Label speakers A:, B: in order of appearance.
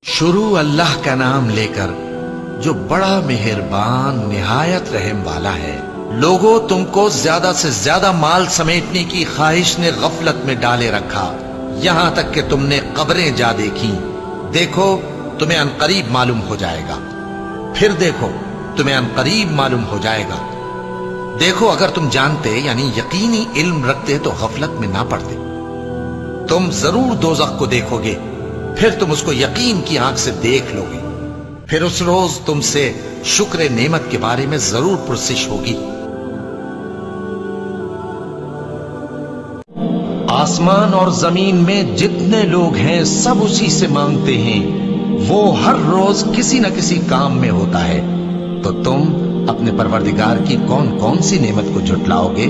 A: शुरू अल्लाह का नाम लेकर जो बड़ा मेहरबान निहायत रहम वाला है। लोगों, तुमको ज्यादा से ज्यादा माल समेटने की ख्वाहिश ने गफलत में डाले रखा, यहां तक कि तुमने कब्रें जा देखी। देखो तुम्हें अनकरीब मालूम हो जाएगा, फिर देखो तुम्हें अनकरीब मालूम हो जाएगा। देखो अगर तुम जानते यानी यकीनी इल्म रखते तो गफलत में ना पड़ते। तुम जरूर दोज़ख को देखोगे, फिर तुम उसको यकीन की आंख से देख लोगे। फिर उस रोज तुमसे शुक्र नेमत के बारे में जरूर पुरसिश होगी। आसमान और जमीन में जितने लोग हैं सब उसी से मांगते हैं। वो हर रोज किसी न किसी काम में होता है। तो तुम अपने परवरदिगार की कौन कौन सी नेमत को झुटलाओगे?